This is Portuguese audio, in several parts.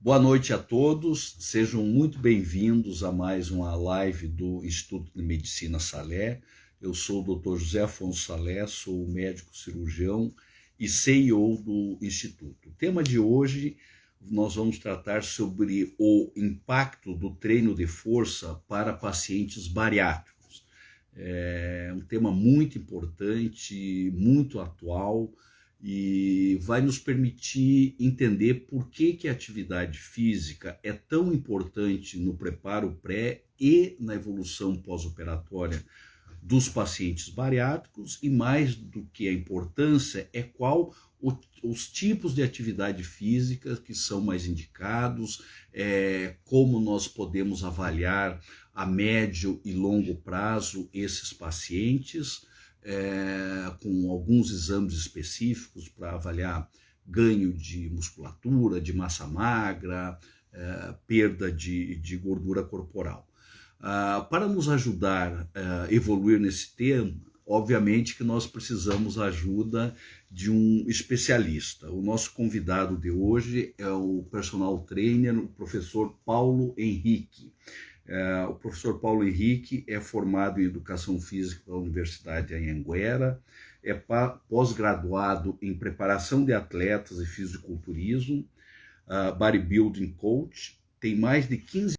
Boa noite a todos, sejam muito bem-vindos a mais uma live do Instituto de Medicina Salé. Eu sou o Dr. José Afonso Salé, sou médico cirurgião e CEO do Instituto. O tema de hoje nós vamos tratar sobre o impacto do treino de força para pacientes bariátricos. É um tema muito importante, muito atual, e vai nos permitir entender por que a atividade física é tão importante no preparo pré e na evolução pós-operatória dos pacientes bariátricos, e mais do que a importância é os tipos de atividade física que são mais indicados, como nós podemos avaliar a médio e longo prazo esses pacientes, com alguns exames específicos para avaliar ganho de musculatura, de massa magra, perda de gordura corporal. Para nos ajudar a evoluir nesse tema, obviamente que nós precisamos da ajuda de um especialista. O nosso convidado de hoje é o personal trainer, o professor Paulo Henrique. O professor Paulo Henrique é formado em Educação Física pela Universidade de Anhanguera, é pós-graduado em Preparação de Atletas e Fisiculturismo, Bodybuilding Coach, tem mais de 15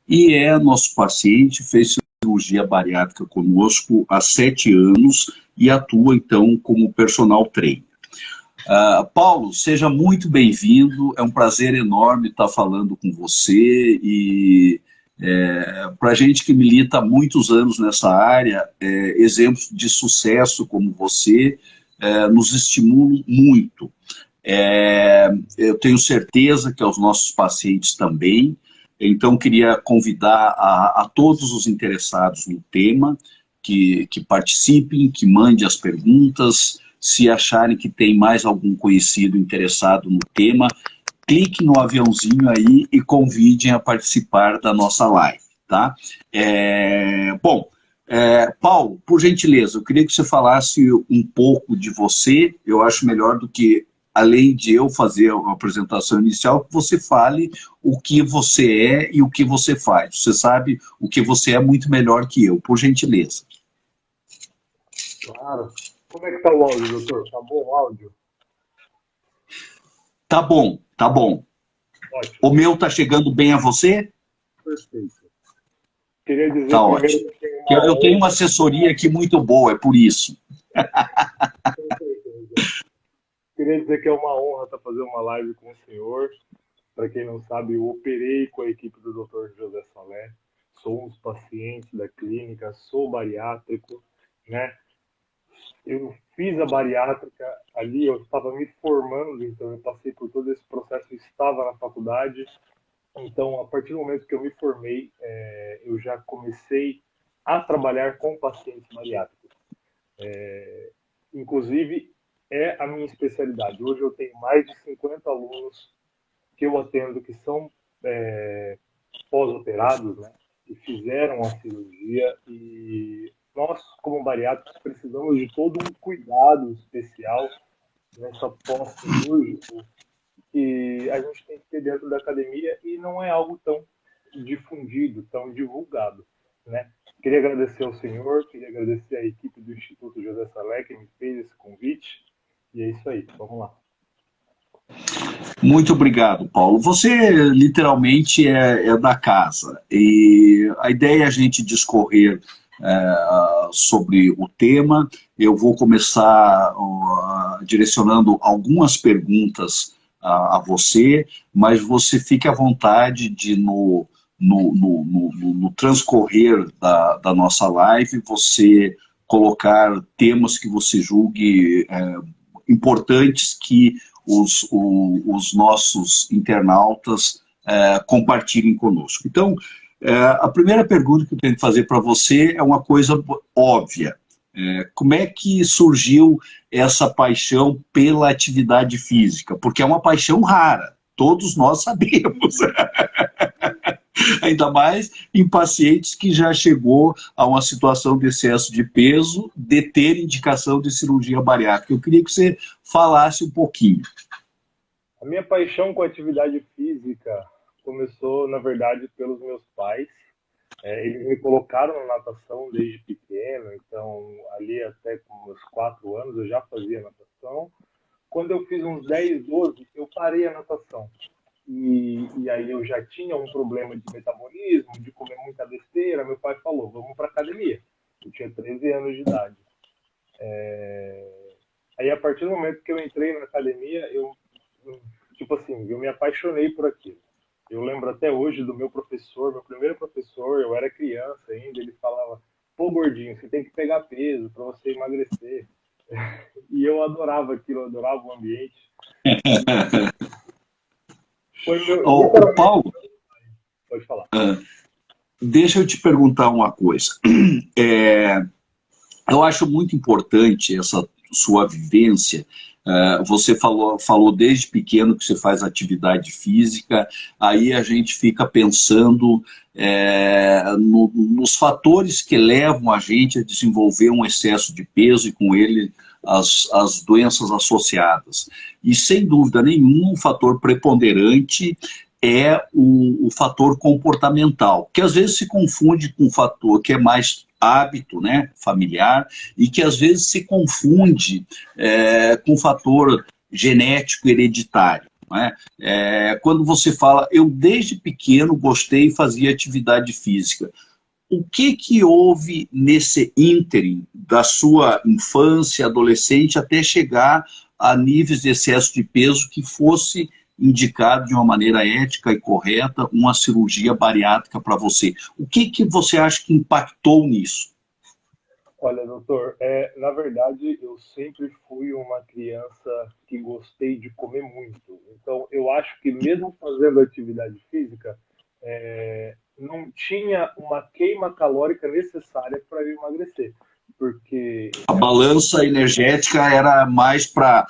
e é nosso paciente, fez cirurgia bariátrica conosco há 7 anos e atua então como personal trainer. Paulo, seja muito bem-vindo, é um prazer enorme estar falando com você e para a gente que milita há muitos anos nessa área, exemplos de sucesso como você nos estimulam muito. Eu tenho certeza que aos nossos pacientes também, então queria convidar a todos os interessados no tema que participem, que mandem as perguntas, se acharem que tem mais algum conhecido interessado no tema, clique no aviãozinho aí e convidem a participar da nossa live, tá? Paulo, por gentileza, eu queria que você falasse um pouco de você. Eu acho melhor do que, além de eu fazer a apresentação inicial, que você fale o que você é e o que você faz. Você sabe o que você é muito melhor que eu, por gentileza. Claro. Como é que tá o áudio, doutor? Tá bom o áudio? Tá bom, tá bom. Ótimo. O meu tá chegando bem a você? Perfeito. Queria dizer tá primeiro ótimo. que Eu tenho uma assessoria aqui muito boa, é por isso. Queria dizer que é uma honra estar fazendo uma live com o senhor. Para quem não sabe, eu operei com a equipe do Dr. José Salé. Sou um dos pacientes da clínica, sou bariátrico, né? Eu fiz a bariátrica ali, eu estava me formando, então eu passei por todo esse processo, estava na faculdade. Então, a partir do momento que eu me formei, eu já comecei a trabalhar com pacientes bariátricos. Inclusive, é a minha especialidade. Hoje eu tenho mais de 50 alunos que eu atendo que são pós-operados, né, que fizeram a cirurgia, e nós, como bariátricos, precisamos de todo um cuidado especial nessa pós-cirúrgico que a gente tem que ter dentro da academia e não é algo tão difundido, tão divulgado, né? Queria agradecer ao senhor, queria agradecer à equipe do Instituto José Salé que me fez esse convite, e é isso aí, vamos lá. Muito obrigado, Paulo. Você literalmente é da casa, e a ideia é a gente discorrer sobre o tema. Eu vou começar direcionando algumas perguntas a você, mas você fique à vontade de, no transcorrer da nossa live, você colocar temas que você julgue importantes que os nossos internautas compartilhem conosco. Então, a primeira pergunta que eu tenho que fazer para você é uma coisa óbvia. Como é que surgiu essa paixão pela atividade física? Porque é uma paixão rara, todos nós sabemos. Ainda mais em pacientes que já chegou a uma situação de excesso de peso, de ter indicação de cirurgia bariátrica. Eu queria que você falasse um pouquinho. A minha paixão com atividade física começou, na verdade, pelos meus pais. Eles me colocaram na natação desde pequeno, então ali até com meus 4 anos eu já fazia natação. Quando eu fiz uns 10, 12, eu parei a natação. E aí eu já tinha um problema de metabolismo, de comer muita besteira. Meu pai falou, vamos para academia. Eu tinha 13 anos de idade. Aí a partir do momento que eu entrei na academia, tipo assim, eu me apaixonei por aquilo. Eu lembro até hoje do meu professor, meu primeiro professor, eu era criança ainda, ele falava, pô, gordinho, você tem que pegar peso para você emagrecer. E eu adorava aquilo, eu adorava o ambiente. Foi meu, O literalmente, Paulo, pode falar. deixa eu te perguntar uma coisa. É, eu acho muito importante essa sua vivência. Você falou desde pequeno que você faz atividade física, aí a gente fica pensando nos fatores que levam a gente a desenvolver um excesso de peso e com ele as doenças associadas. E sem dúvida nenhuma, um fator preponderante é o fator comportamental, que às vezes se confunde com um fator que é mais hábito, né, familiar, e que às vezes se confunde com o fator genético hereditário. Não é? Quando você fala, eu desde pequeno gostei e fazia atividade física, o que houve nesse ínterim da sua infância, adolescente, até chegar a níveis de excesso de peso que fosse indicado de uma maneira ética e correta uma cirurgia bariátrica para você? O que você acha que impactou nisso? Olha, doutor, na verdade, eu sempre fui uma criança que gostei de comer muito. Então, eu acho que mesmo fazendo atividade física, não tinha uma queima calórica necessária para eu emagrecer. Porque A balança energética era mais para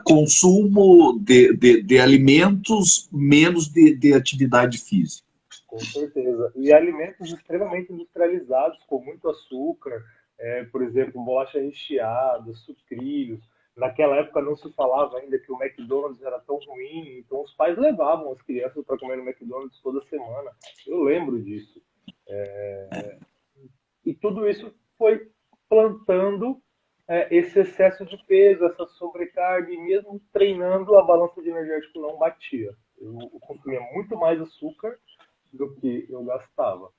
consumo de alimentos, menos de atividade física. com certeza. E alimentos extremamente industrializados, com muito açúcar, por exemplo, bolacha recheada, sucrilhos. Naquela época não se falava ainda que o McDonald's era tão ruim, então os pais levavam as crianças para comer no McDonald's toda semana. Eu lembro disso. E tudo isso foi plantando esse excesso de peso, essa sobrecarga, e mesmo treinando, a balança de energético não batia. Eu consumia muito mais açúcar do que eu gastava.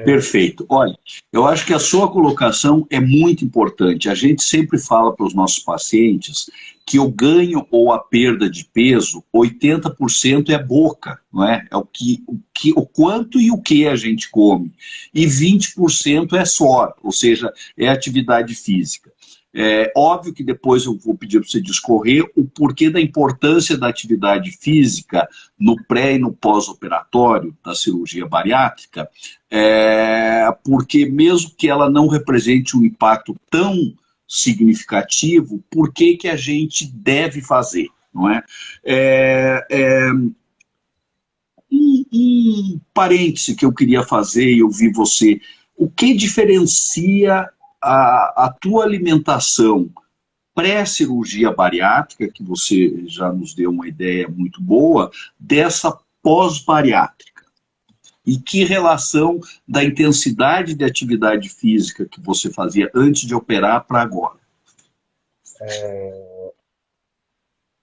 Perfeito. Olha, eu acho que a sua colocação é muito importante. A gente sempre fala para os nossos pacientes que o ganho ou a perda de peso, 80% é boca, não é? É o quanto e o que a gente come. E 20% é suor, ou seja, é atividade física. É óbvio que depois eu vou pedir para você discorrer o porquê da importância da atividade física no pré e no pós-operatório da cirurgia bariátrica, porque mesmo que ela não represente um impacto tão significativo, por que a gente deve fazer, não é? Um parêntese que eu queria fazer e eu vi você, o que diferencia a tua alimentação pré-cirurgia bariátrica, que você já nos deu uma ideia muito boa, dessa pós-bariátrica? E que relação da intensidade de atividade física que você fazia antes de operar para agora?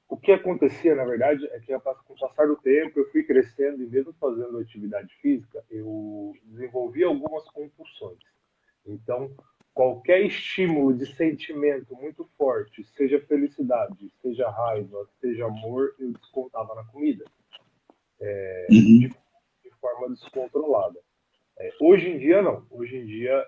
O que acontecia, na verdade, é que com o passar do tempo eu fui crescendo e mesmo fazendo atividade física, eu desenvolvi algumas compulsões. Então, qualquer estímulo de sentimento muito forte, seja felicidade, seja raiva, seja amor, eu descontava na comida, Uhum. de forma descontrolada. Hoje em dia, não. Hoje em dia,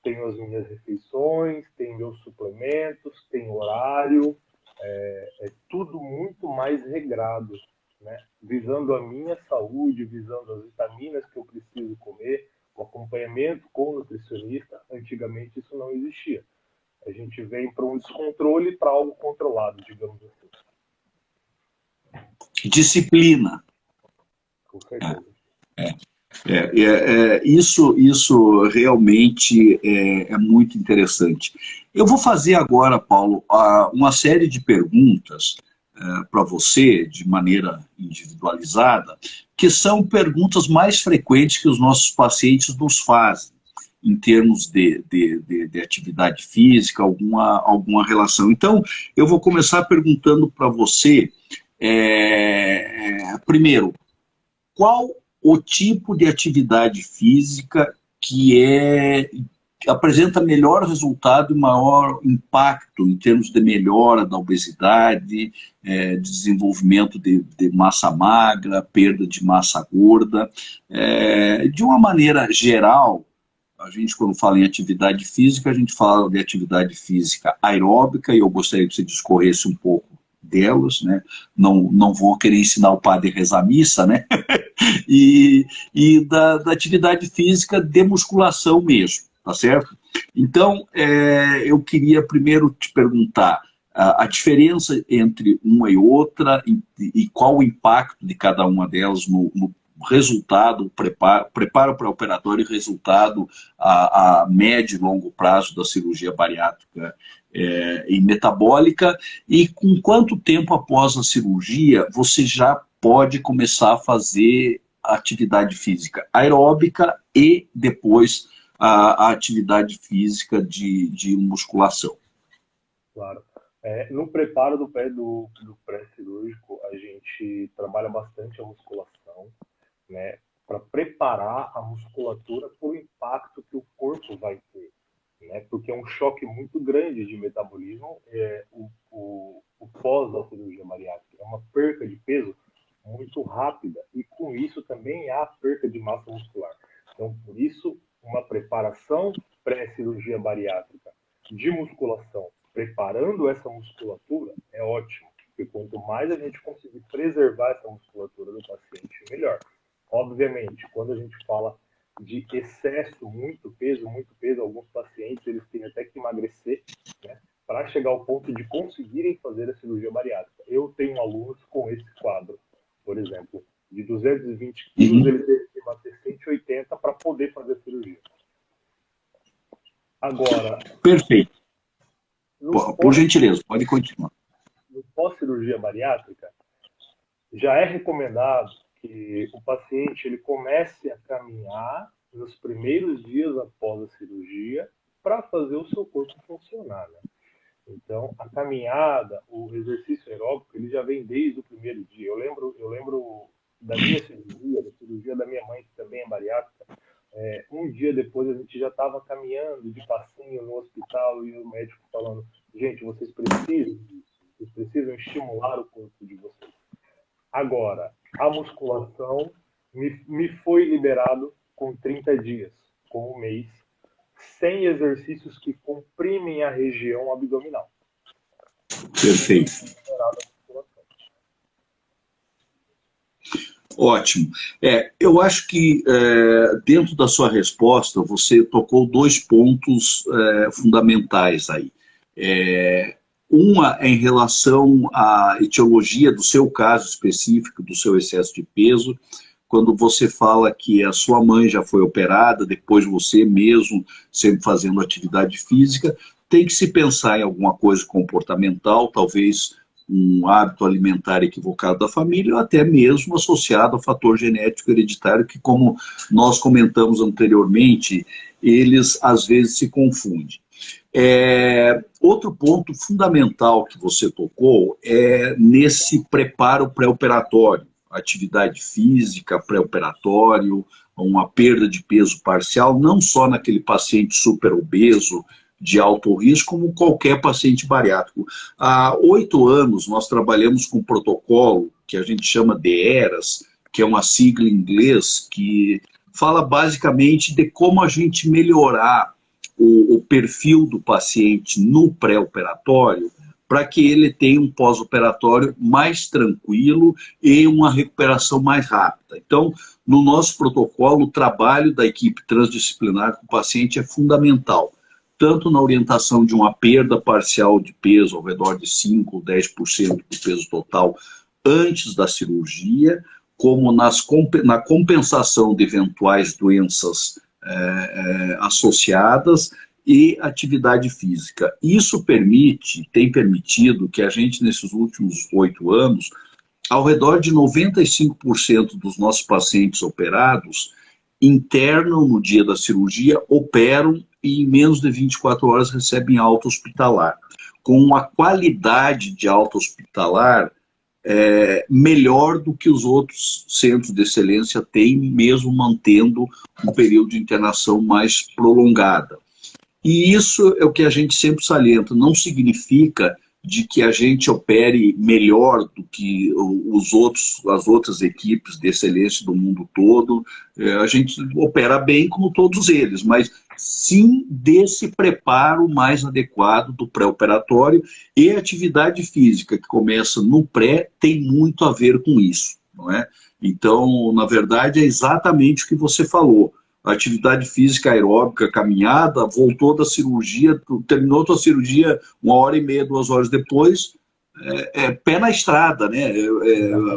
tenho as minhas refeições, tenho meus suplementos, tenho horário, é tudo muito mais regrado, né? Visando a minha saúde, visando as vitaminas que eu preciso comer, o acompanhamento com o nutricionista. Antigamente isso não existia. A gente vem para um descontrole para algo controlado, digamos assim. Disciplina. Com certeza. Isso realmente é muito interessante. Eu vou fazer agora, Paulo, uma série de perguntas para você, de maneira individualizada, que são perguntas mais frequentes que os nossos pacientes nos fazem, em termos de atividade física, alguma relação. Então, eu vou começar perguntando para você, primeiro, qual o tipo de atividade física que apresenta melhor resultado e maior impacto em termos de melhora da obesidade, desenvolvimento de massa magra, perda de massa gorda. De uma maneira geral, a gente, quando fala em atividade física, a gente fala de atividade física aeróbica, e eu gostaria que você discorresse um pouco delas, né? Não vou querer ensinar o padre a rezar missa, né? e da atividade física de musculação mesmo, tá certo? Então, eu queria primeiro te perguntar a diferença entre uma e outra e qual o impacto de cada uma delas no resultado, preparo pré-operatório e resultado a médio e longo prazo da cirurgia bariátrica e metabólica, e com quanto tempo após a cirurgia você já pode começar a fazer atividade física aeróbica e depois a atividade física de musculação. Claro. No preparo do pré-cirúrgico, a gente trabalha bastante a musculação, né, para preparar a musculatura para o impacto que o corpo vai ter, né, porque é um choque muito grande de metabolismo, o pós da cirurgia bariátrica. É uma perca de peso muito rápida e com isso também há perca de massa muscular. Então, por isso, uma preparação pré-cirurgia bariátrica de musculação, preparando essa musculatura, é ótimo, porque quanto mais a gente conseguir preservar essa musculatura do paciente, melhor. Obviamente, quando a gente fala de excesso, muito peso, alguns pacientes eles têm até que emagrecer, né, para chegar ao ponto de conseguirem fazer a cirurgia bariátrica. Eu tenho alunos com esse quadro, por exemplo, de 220 quilos, ele teve que bater 180 para poder fazer a cirurgia. Agora... Perfeito. Por gentileza, pode continuar. No pós-cirurgia bariátrica, já é recomendado que o paciente ele comece a caminhar nos primeiros dias após a cirurgia para fazer o seu corpo funcionar, né? Então, a caminhada, o exercício aeróbico, ele já vem desde o primeiro dia. Eu lembro da minha cirurgia, da cirurgia da minha mãe, que também é bariátrica. Um dia depois a gente já estava caminhando de passinho no hospital e o médico falando: gente, vocês precisam estimular o corpo de vocês. Agora, a musculação me foi liberado com 30 dias, com um mês, sem exercícios que comprimem a região abdominal. Perfeito. Ótimo. Eu acho que dentro da sua resposta você tocou dois pontos fundamentais aí. Uma é em relação à etiologia do seu caso específico, do seu excesso de peso, quando você fala que a sua mãe já foi operada, depois você mesmo sempre fazendo atividade física, tem que se pensar em alguma coisa comportamental, talvez um hábito alimentar equivocado da família, ou até mesmo associado ao fator genético hereditário, que, como nós comentamos anteriormente, eles às vezes se confundem. Outro ponto fundamental que você tocou é nesse preparo pré-operatório, atividade física, pré-operatório, uma perda de peso parcial, não só naquele paciente super obeso, de alto risco, como qualquer paciente bariátrico. Há 8 anos nós trabalhamos com um protocolo que a gente chama de ERAS, que é uma sigla em inglês, que fala basicamente de como a gente melhorar o perfil do paciente no pré-operatório para que ele tenha um pós-operatório mais tranquilo e uma recuperação mais rápida. Então, no nosso protocolo, o trabalho da equipe transdisciplinar com o paciente é fundamental, tanto na orientação de uma perda parcial de peso, ao redor de 5% ou 10% do peso total antes da cirurgia, como na compensação de eventuais doenças associadas e atividade física. Isso tem permitido que a gente, nesses últimos 8 anos, ao redor de 95% dos nossos pacientes operados internam no dia da cirurgia, operam e em menos de 24 horas recebem alta hospitalar, com uma qualidade de alta hospitalar melhor do que os outros centros de excelência têm, mesmo mantendo um período de internação mais prolongada. E isso é o que a gente sempre salienta, não significa de que a gente opere melhor do que as outras equipes de excelência do mundo todo. A gente opera bem como todos eles, mas sim desse preparo mais adequado do pré-operatório, e a atividade física que começa no pré tem muito a ver com isso, não é? Então, na verdade, é exatamente o que você falou. A atividade física aeróbica, caminhada, voltou da cirurgia, terminou a cirurgia 1h30, 2 horas depois, pé na estrada, né?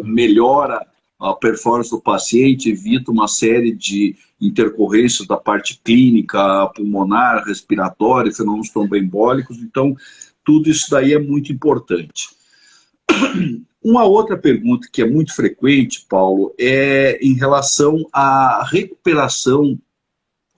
Melhora a performance do paciente, evita uma série de intercorrências da parte clínica, pulmonar, respiratória, fenômenos tromboembólicos. Então, tudo isso daí é muito importante. Uma outra pergunta que é muito frequente, Paulo, é em relação à recuperação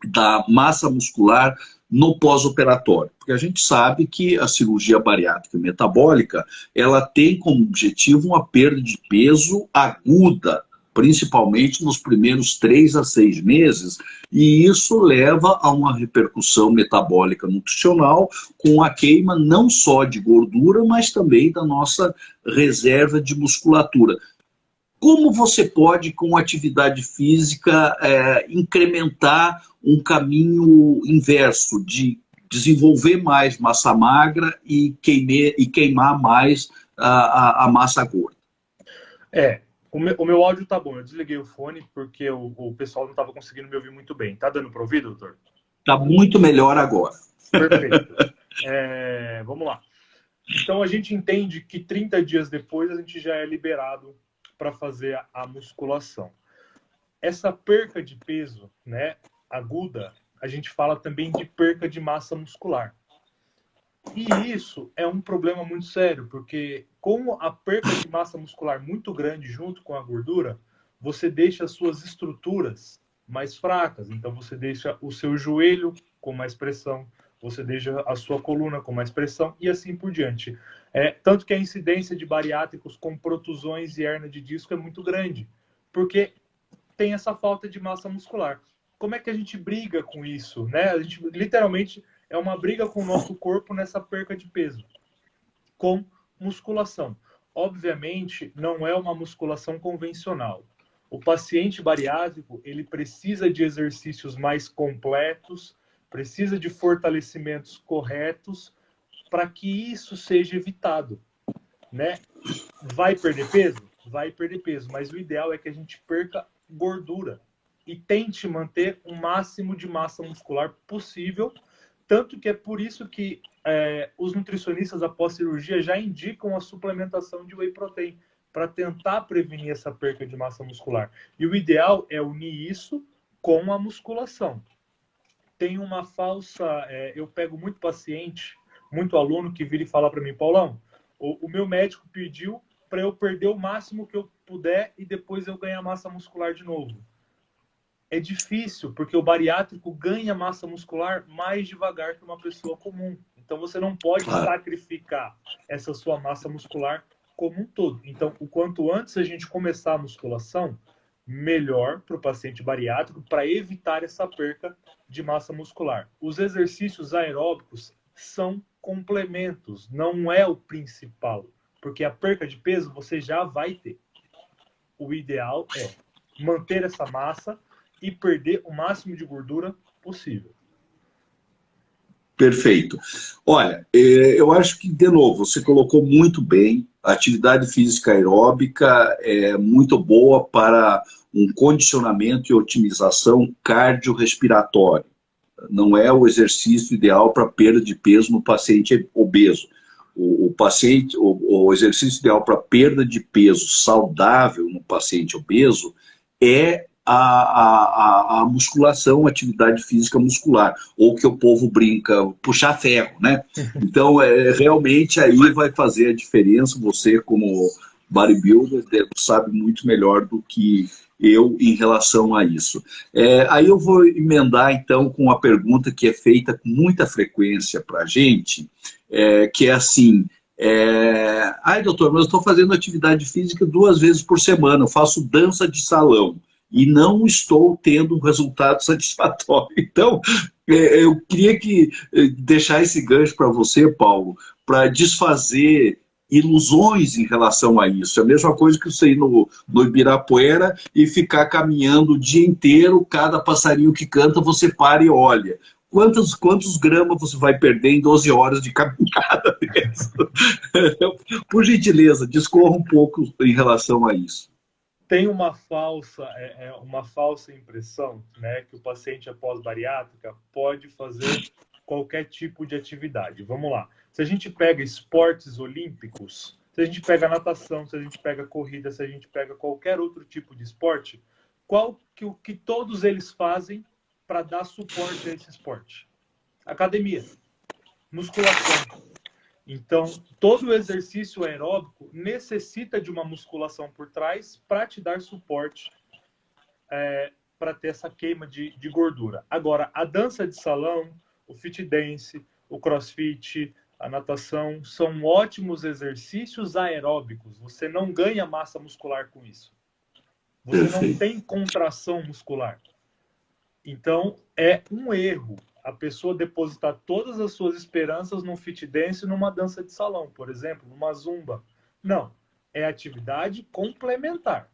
da massa muscular no pós-operatório. Porque a gente sabe que a cirurgia bariátrica metabólica, ela tem como objetivo uma perda de peso aguda, principalmente nos primeiros 3 a 6 meses, e isso leva a uma repercussão metabólica nutricional com a queima não só de gordura, mas também da nossa reserva de musculatura. Como você pode, com atividade física, incrementar um caminho inverso de desenvolver mais massa magra e queimar mais a massa gorda? O meu áudio tá bom, eu desliguei o fone porque o pessoal não estava conseguindo me ouvir muito bem. Tá dando para ouvir, doutor? Tá muito melhor agora. Perfeito. Vamos lá. Então a gente entende que 30 dias depois a gente já é liberado para fazer a musculação. Essa perca de peso, né, aguda, a gente fala também de perca de massa muscular. E isso é um problema muito sério, porque com a perca de massa muscular muito grande junto com a gordura, você deixa as suas estruturas mais fracas. Então você deixa o seu joelho com mais pressão, você deixa a sua coluna com mais pressão e assim por diante. Tanto que a incidência de bariátricos com protusões e hérnia de disco é muito grande, porque tem essa falta de massa muscular. Como é que a gente briga com isso, né? A gente literalmente é uma briga com o nosso corpo nessa perca de peso, com musculação. Obviamente, não é uma musculação convencional. O paciente bariátrico, ele precisa de exercícios mais completos, precisa de fortalecimentos corretos para que isso seja evitado, né? Vai perder peso? Vai perder peso, mas o ideal é que a gente perca gordura e tente manter o máximo de massa muscular possível. Tanto que é por isso que os nutricionistas após cirurgia já indicam a suplementação de whey protein para tentar prevenir essa perca de massa muscular. E o ideal é unir isso com a musculação. Tem uma falsa... eu pego muito paciente, muito aluno que vira e fala para mim, Paulão, o meu médico pediu para eu perder o máximo que eu puder e depois eu ganhar massa muscular de novo. É difícil, porque o bariátrico ganha massa muscular mais devagar que uma pessoa comum. Então, você não pode sacrificar essa sua massa muscular como um todo. Então, o quanto antes a gente começar a musculação, melhor para o paciente bariátrico, para evitar essa perca de massa muscular. Os exercícios aeróbicos são complementos, não é o principal, porque a perca de peso você já vai ter. O ideal é manter essa massa e perder o máximo de gordura possível. Perfeito. Olha, eu acho que, de novo, você colocou muito bem. A atividade física aeróbica é muito boa para um condicionamento e otimização cardiorrespiratória. Não é o exercício ideal para perda de peso no paciente obeso. o paciente, o exercício ideal para perda de peso saudável no paciente obeso é a musculação, a atividade física muscular, ou que o povo brinca, puxar ferro, né? Então, realmente aí vai fazer a diferença. Você, como bodybuilder, sabe muito melhor do que eu em relação a isso. Aí eu vou emendar, então, com uma pergunta que é feita com muita frequência para a gente, que é assim: ai, doutor, mas eu estou fazendo atividade física 2 vezes por semana, eu faço dança de salão e não estou tendo um resultado satisfatório. Então, eu queria deixar esse gancho para você, Paulo, para desfazer ilusões em relação a isso. É a mesma coisa que você ir no Ibirapuera e ficar caminhando o dia inteiro, cada passarinho que canta você para e olha. Quantos gramas você vai perder em 12 horas de caminhada dessa? Por gentileza, discorra um pouco em relação a isso. Tem uma falsa impressão, né, que o paciente após bariátrica pode fazer qualquer tipo de atividade. Vamos lá. Se a gente pega esportes olímpicos, se a gente pega natação, se a gente pega corrida, se a gente pega qualquer outro tipo de esporte, qual que todos eles fazem para dar suporte a esse esporte? Academia, musculação. Então, todo o exercício aeróbico necessita de uma musculação por trás para te dar suporte, para ter essa queima de gordura. Agora, a dança de salão, o fit dance, o crossfit, a natação, são ótimos exercícios aeróbicos. Você não ganha massa muscular com isso. Você não tem contração muscular. Então, é um erro a pessoa depositar todas as suas esperanças num fit dance, numa dança de salão, por exemplo, numa zumba. Não, é atividade complementar.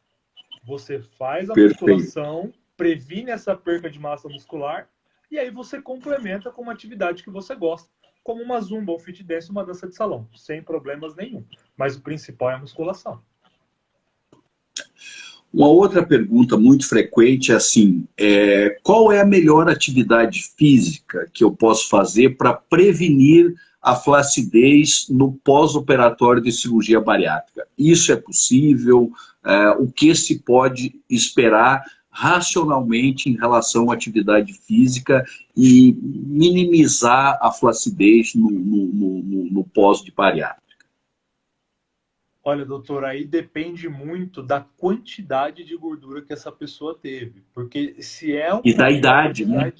Você faz a musculação, previne essa perca de massa muscular, e aí você complementa com uma atividade que você gosta, como uma zumba, um fit dance, uma dança de salão, sem problemas nenhum. Mas o principal é a musculação. Uma outra pergunta muito frequente é assim: qual é a melhor atividade física que eu posso fazer para prevenir a flacidez no pós-operatório de cirurgia bariátrica? Isso é possível? O que se pode esperar racionalmente em relação à atividade física e minimizar a flacidez no pós de bariátrica? Olha, doutor, aí depende muito da quantidade de gordura que essa pessoa teve. Porque se é uma e da idade, né?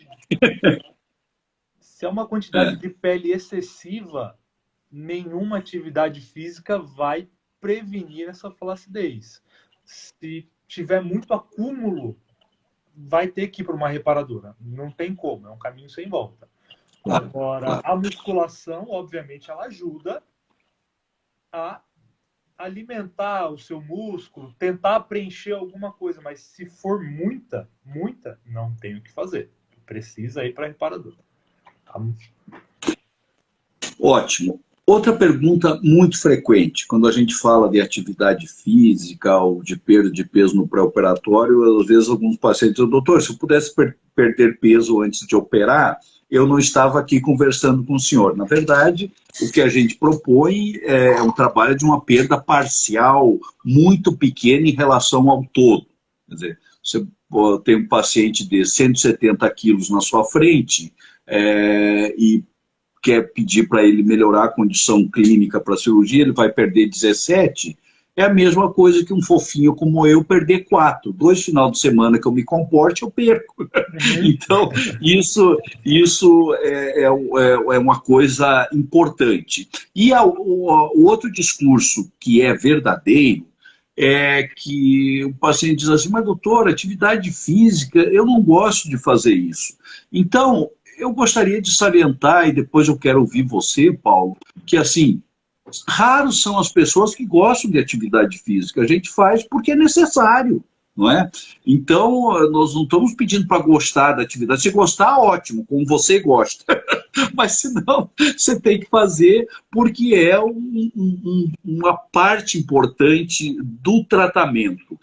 Se é uma quantidade de pele excessiva, nenhuma atividade física vai prevenir essa flacidez. Se tiver muito acúmulo, vai ter que ir para uma reparadora. Não tem como, é um caminho sem volta. Agora, a musculação, obviamente, ela ajuda a alimentar o seu músculo, tentar preencher alguma coisa, mas se for muita, não tem o que fazer. Precisa ir para a reparadora. Ótimo. Outra pergunta muito frequente, quando a gente fala de atividade física ou de perda de peso no pré-operatório, às vezes alguns pacientes dizem: doutor, se eu pudesse perder peso antes de operar, eu não estava aqui conversando com o senhor. Na verdade, o que a gente propõe é um trabalho de uma perda parcial muito pequena em relação ao todo. Quer dizer, você tem um paciente de 170 quilos na sua frente e quer pedir para ele melhorar a condição clínica para a cirurgia, ele vai perder 17, é a mesma coisa que um fofinho como eu perder 4. 2 final de semana que eu me comporte, eu perco. Então, isso é uma coisa importante. E o outro discurso que é verdadeiro é que o paciente diz assim: mas doutor, atividade física, eu não gosto de fazer isso. Então, eu gostaria de salientar, e depois eu quero ouvir você, Paulo, que assim, raros são as pessoas que gostam de atividade física. A gente faz porque é necessário, não é? Então, nós não estamos pedindo para gostar da atividade. Se gostar, ótimo, como você gosta. Mas se não, você tem que fazer porque é uma parte importante do tratamento.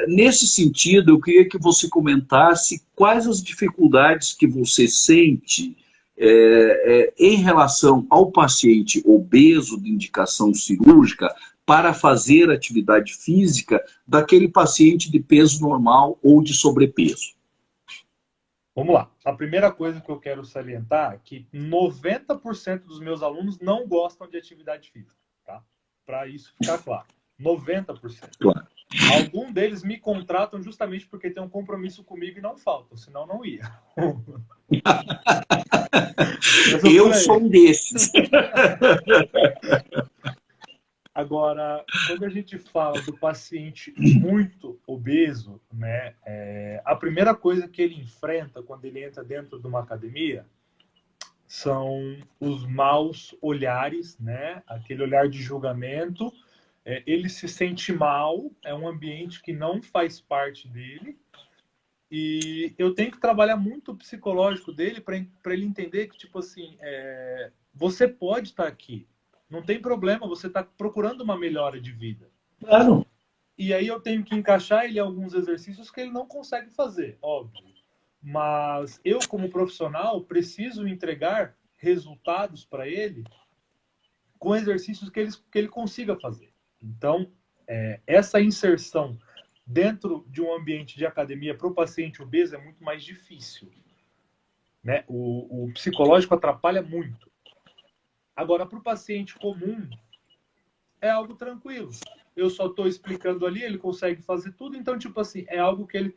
Nesse sentido, eu queria que você comentasse quais as dificuldades que você sente em relação ao paciente obeso de indicação cirúrgica para fazer atividade física daquele paciente de peso normal ou de sobrepeso? Vamos lá. A primeira coisa que eu quero salientar é que 90% dos meus alunos não gostam de atividade física, tá? Para isso ficar claro. 90%. Claro. Alguns deles me contratam justamente porque tem um compromisso comigo e não faltam, senão não ia. Eu sou um desses. Agora, quando a gente fala do paciente muito obeso, né, a primeira coisa que ele enfrenta quando ele entra dentro de uma academia são os maus olhares, né, aquele olhar de julgamento. Ele se sente mal, é um ambiente que não faz parte dele, e eu tenho que trabalhar muito o psicológico dele para ele entender que, tipo assim, você pode estar aqui, não tem problema, você está procurando uma melhora de vida. Claro. E aí eu tenho que encaixar ele em alguns exercícios que ele não consegue fazer, óbvio. Mas eu, como profissional, preciso entregar resultados para ele com exercícios que ele consiga fazer. Então, essa inserção dentro de um ambiente de academia para o paciente obeso é muito mais difícil, né? O psicológico atrapalha muito. Agora, para o paciente comum, é algo tranquilo. Eu só estou explicando ali, ele consegue fazer tudo, então, tipo assim, é algo que ele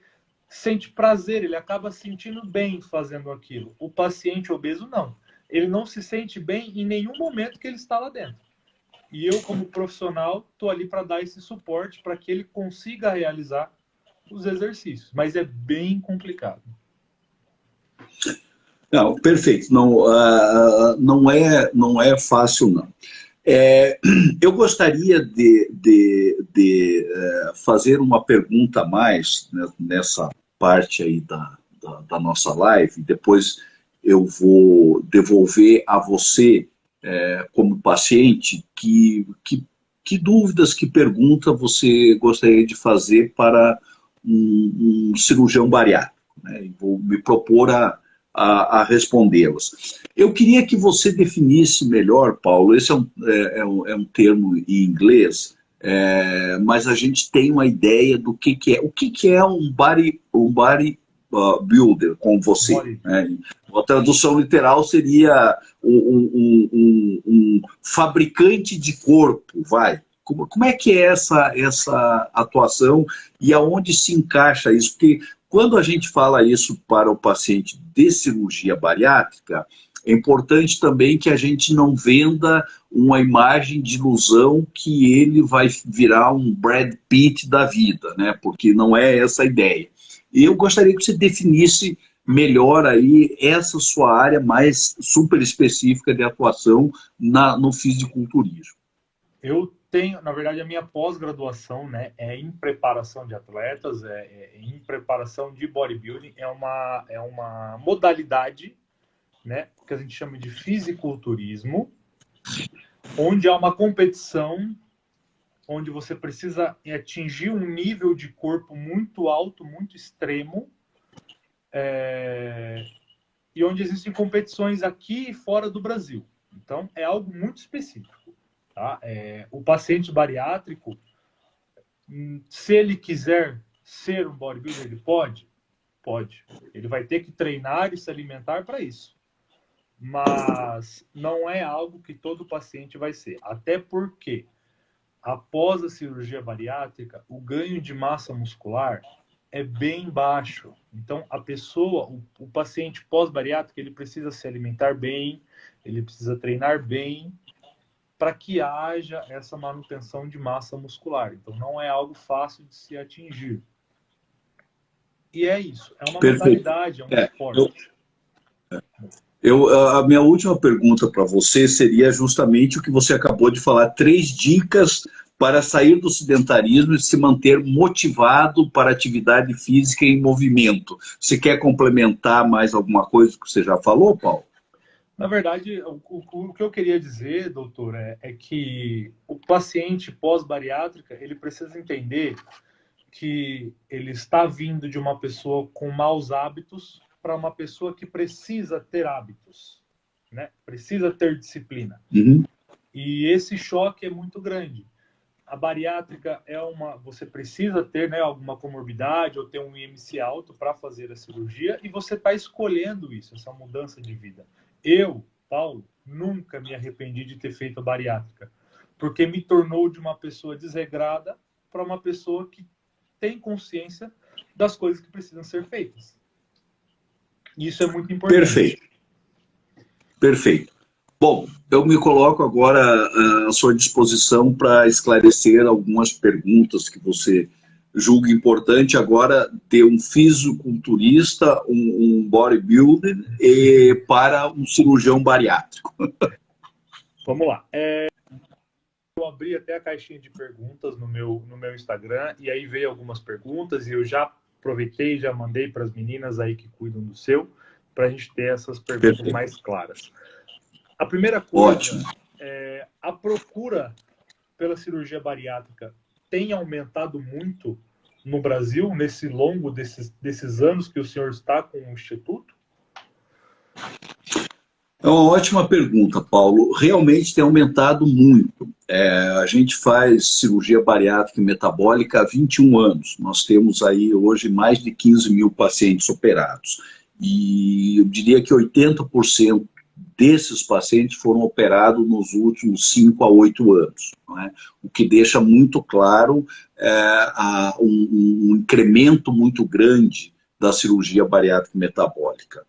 sente prazer, ele acaba sentindo bem fazendo aquilo. O paciente obeso, não. Ele não se sente bem em nenhum momento que ele está lá dentro. E eu, como profissional, estou ali para dar esse suporte para que ele consiga realizar os exercícios. Mas é bem complicado. Não, perfeito. Não é fácil, não. Eu gostaria de fazer uma pergunta a mais, né, nessa parte aí da nossa live. Depois eu vou devolver a você, como paciente, que dúvidas, que pergunta você gostaria de fazer para um cirurgião bariátrico, né? E vou me propor a respondê-las. Eu queria que você definisse melhor, Paulo, esse é um termo em inglês, mas a gente tem uma ideia do que é. O que é um body builder com você? Né? A tradução literal seria um fabricante de corpo, vai. Como é que é essa atuação e aonde se encaixa isso? Porque quando a gente fala isso para o paciente de cirurgia bariátrica, é importante também que a gente não venda uma imagem de ilusão que ele vai virar um Brad Pitt da vida, né? Porque não é essa a ideia. E eu gostaria que você definisse melhor aí essa sua área mais super específica de atuação no fisiculturismo. Eu tenho, na verdade, a minha pós-graduação, né, é em preparação de atletas, em preparação de bodybuilding, é uma modalidade, né, que a gente chama de fisiculturismo, onde há uma competição, onde você precisa atingir um nível de corpo muito alto, muito extremo, e onde existem competições aqui e fora do Brasil. Então, é algo muito específico. Tá? O paciente bariátrico, se ele quiser ser um bodybuilder, ele pode? Pode. Ele vai ter que treinar e se alimentar para isso. Mas não é algo que todo paciente vai ser. Até porque, após a cirurgia bariátrica, o ganho de massa muscular é bem baixo. Então, a pessoa, o paciente pós-bariátrico, ele precisa se alimentar bem, ele precisa treinar bem, para que haja essa manutenção de massa muscular. Então, não é algo fácil de se atingir. E é isso. É uma modalidade, é um esporte. A minha última pergunta para você seria justamente o que você acabou de falar, 3 dicas para sair do sedentarismo e se manter motivado para atividade física em movimento. Você quer complementar mais alguma coisa que você já falou, Paulo? Na verdade, o que eu queria dizer, doutor, é que o paciente pós-bariátrica, ele precisa entender que ele está vindo de uma pessoa com maus hábitos para uma pessoa que precisa ter hábitos. né? Precisa ter disciplina. Uhum. E esse choque é muito grande. A bariátrica você precisa ter, né, alguma comorbidade ou ter um IMC alto para fazer a cirurgia, e você está escolhendo isso, essa mudança de vida. Eu, Paulo, nunca me arrependi de ter feito a bariátrica, porque me tornou de uma pessoa desregrada para uma pessoa que tem consciência das coisas que precisam ser feitas. Isso é muito importante. Perfeito. Perfeito. Bom, eu me coloco agora à sua disposição para esclarecer algumas perguntas que você julga importante agora ter um fisiculturista, um bodybuilder para um cirurgião bariátrico. Vamos lá. Eu abri até a caixinha de perguntas no meu Instagram, e aí veio algumas perguntas, e eu já aproveitei e já mandei para as meninas aí que cuidam do seu, para a gente ter essas perguntas Perfeito. mais claras. A primeira coisa, Ótimo. A procura pela cirurgia bariátrica tem aumentado muito no Brasil, nesse longo desses anos que o senhor está com o Instituto? É uma ótima pergunta, Paulo. Realmente tem aumentado muito. A gente faz cirurgia bariátrica e metabólica há 21 anos. Nós temos aí hoje mais de 15 mil pacientes operados. E eu diria que 80% desses pacientes foram operados nos últimos 5 a 8 anos, não é? O que deixa muito claro um incremento muito grande da cirurgia bariátrica e metabólica.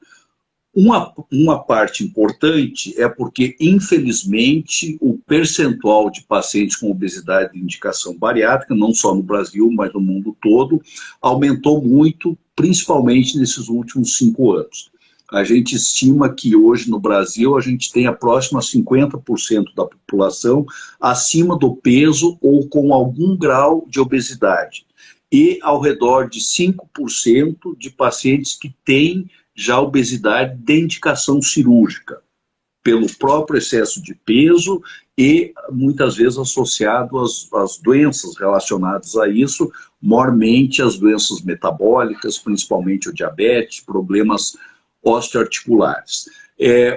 Uma parte importante é porque, infelizmente, o percentual de pacientes com obesidade de indicação bariátrica, não só no Brasil, mas no mundo todo, aumentou muito, principalmente nesses últimos 5 anos. A gente estima que hoje no Brasil a gente tem próximo a 50% da população acima do peso ou com algum grau de obesidade. E ao redor de 5% de pacientes que têm já obesidade de indicação cirúrgica, pelo próprio excesso de peso e muitas vezes associado às doenças relacionadas a isso, maiormente as doenças metabólicas, principalmente o diabetes, problemas osteoarticulares.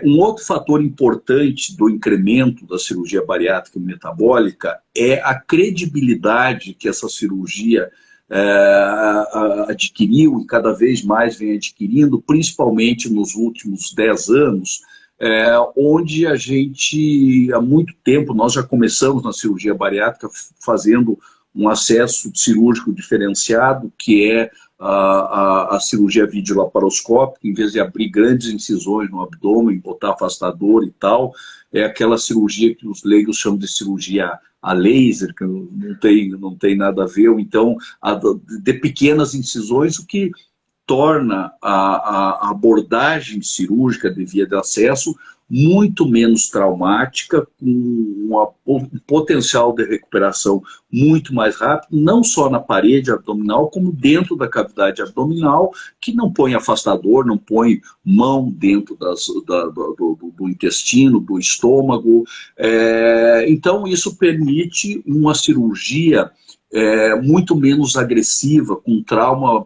Um outro fator importante do incremento da cirurgia bariátrica e metabólica é a credibilidade que essa cirurgia adquiriu e cada vez mais vem adquirindo, principalmente nos últimos 10 anos, onde a gente, há muito tempo, nós já começamos na cirurgia bariátrica fazendo um acesso cirúrgico diferenciado, que é a cirurgia videolaparoscópica. Em vez de abrir grandes incisões no abdômen, botar afastador e tal, é aquela cirurgia que os leigos chamam de cirurgia a laser, que não tem nada a ver, ou então de pequenas incisões, o que torna a abordagem cirúrgica de via de acesso muito menos traumática, com um potencial de recuperação muito mais rápido, não só na parede abdominal, como dentro da cavidade abdominal, que não põe afastador, não põe mão dentro do intestino, do estômago. Então, isso permite uma cirurgia muito menos agressiva, com trauma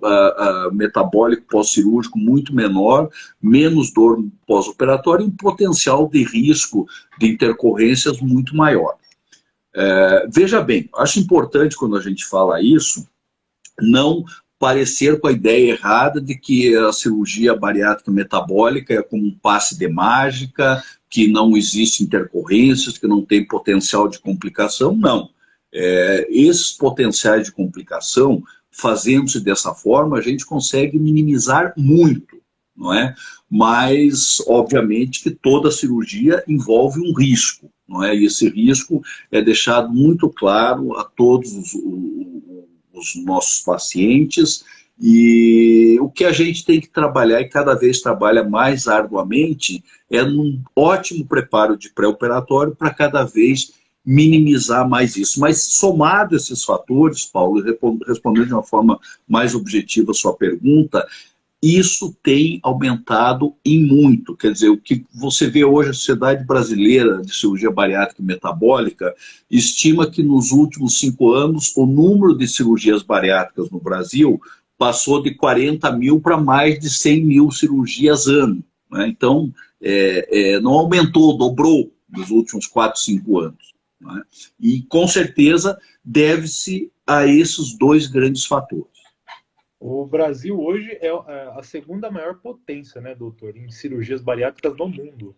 metabólico pós-cirúrgico muito menor, menos dor pós-operatória e um potencial de risco de intercorrências muito maior. Veja bem, acho importante quando a gente fala isso, não parecer com a ideia errada de que a cirurgia bariátrica metabólica é como um passe de mágica, que não existe intercorrências, que não tem potencial de complicação, não. Esses potenciais de complicação, fazendo-se dessa forma, a gente consegue minimizar muito, não é? Mas, obviamente, que toda cirurgia envolve um risco, não é? E esse risco é deixado muito claro a todos os nossos pacientes, e o que a gente tem que trabalhar, e cada vez trabalha mais arduamente, é num ótimo preparo de pré-operatório para cada vez minimizar mais isso. Mas somado esses fatores, Paulo, respondendo de uma forma mais objetiva a sua pergunta, isso tem aumentado em muito. Quer dizer, o que você vê hoje, a Sociedade Brasileira de Cirurgia Bariátrica e Metabólica estima que nos últimos 5 anos o número de cirurgias bariátricas no Brasil passou de 40 mil para mais de 100 mil cirurgias ano. Então, não aumentou, dobrou nos últimos 4, 5 anos. Não é? E, com certeza, deve-se a esses dois grandes fatores. O Brasil hoje é a segunda maior potência, né, doutor, em cirurgias bariátricas no mundo.